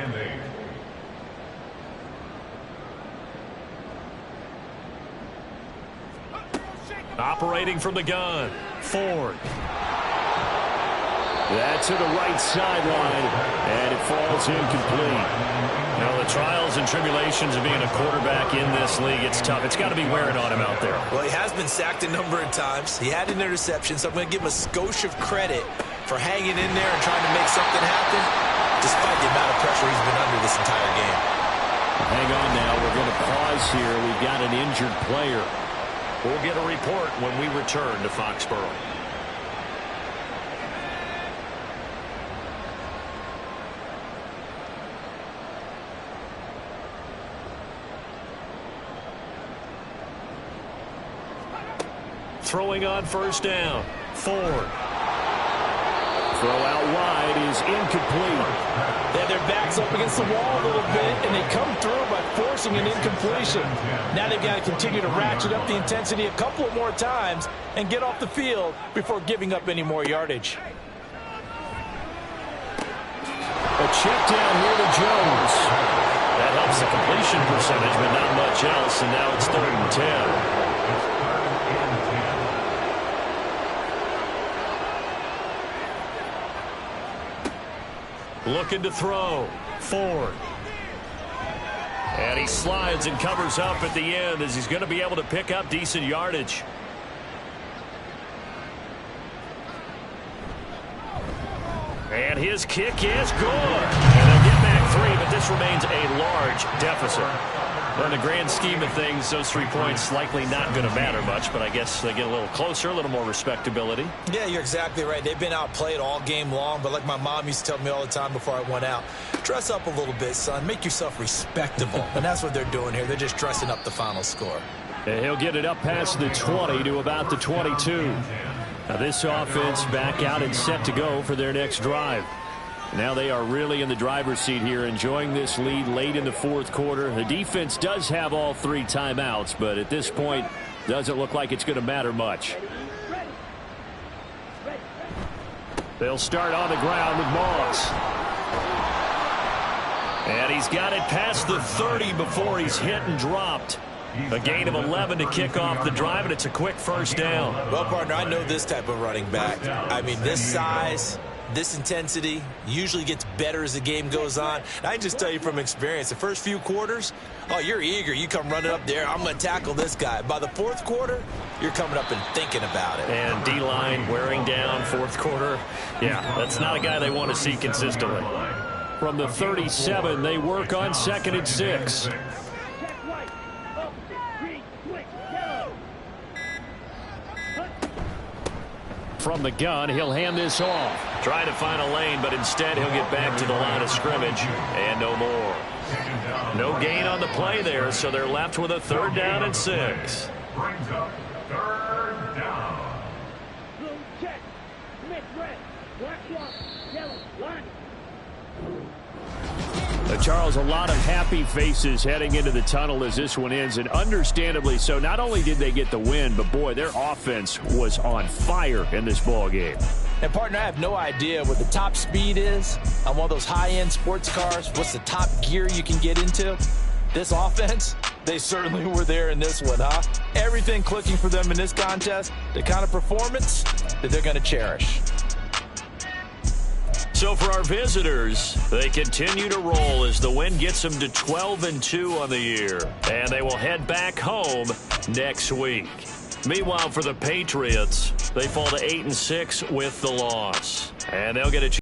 Operating from the gun, Ford. That's to the right sideline, and it falls incomplete. Now, the trials and tribulations of being a quarterback in this league, it's tough. It's got to be wearing on him out there. Well, he has been sacked a number of times. He had an interception, so I'm going to give him a skosh of credit for hanging in there and trying to make something happen, despite the amount of pressure he's been under this entire game. Hang on now. We're going to pause here. We've got an injured player. We'll get a report when we return to Foxborough. Throwing on 1st down, Ford. Throw out wide is incomplete. They have their backs up against the wall a little bit, and they come through by forcing an incompletion. Now they've got to continue to ratchet up the intensity a couple of more times and get off the field before giving up any more yardage. A check down here to Jones. That helps the completion percentage, but not much else, and now it's 3rd and 10. Looking to throw. Ford. And he slides and covers up at the end as he's going to be able to pick up decent yardage. And his kick is good. And they'll get back 3, but this remains a large deficit. In the grand scheme of things, those 3 points likely not going to matter much, but I guess they get a little closer, a little more respectability. Yeah, you're exactly right. They've been outplayed all game long, but like my mom used to tell me all the time before I went out, dress up a little bit, son. Make yourself respectable. And that's what they're doing here. They're just dressing up the final score. And he'll get it up past the 20 to about the 22. Now this offense back out and set to go for their next drive. Now they are really in the driver's seat here, enjoying this lead late in the 4th quarter. The defense does have all 3 timeouts, but at this point, doesn't look like it's going to matter much. They'll start on the ground with Moss. And he's got it past the 30 before he's hit and dropped. A gain of 11 to kick off the drive, and it's a quick first down. Well, partner, I know this type of running back. I mean, this size, this intensity usually gets better as the game goes on. And I can just tell you from experience, the first few quarters, oh, you're eager. You come running up there, I'm going to tackle this guy. By the 4th quarter, you're coming up and thinking about it. And D-line wearing down 4th quarter. Yeah, that's not a guy they want to see consistently. From the 37, they work on 2nd and 6. From the gun, he'll hand this off. Trying to find a lane, but instead he'll get back to the line of scrimmage and no more. No gain on the play there, so they're left with a 3rd down and 6. Brings up 3rd down. Charles, a lot of happy faces heading into the tunnel as this one ends, and understandably so. Not only did they get the win, but boy, their offense was on fire in this ball game. And, partner, I have no idea what the top speed is on one of those high-end sports cars. What's the top gear you can get into? This offense, they certainly were there in this one, huh? Everything clicking for them in this contest, the kind of performance that they're going to cherish. So for our visitors, they continue to roll as the win gets them to 12-2 on the year. And they will head back home next week. Meanwhile, for the Patriots, they fall to 8-6 with the loss. And they'll get a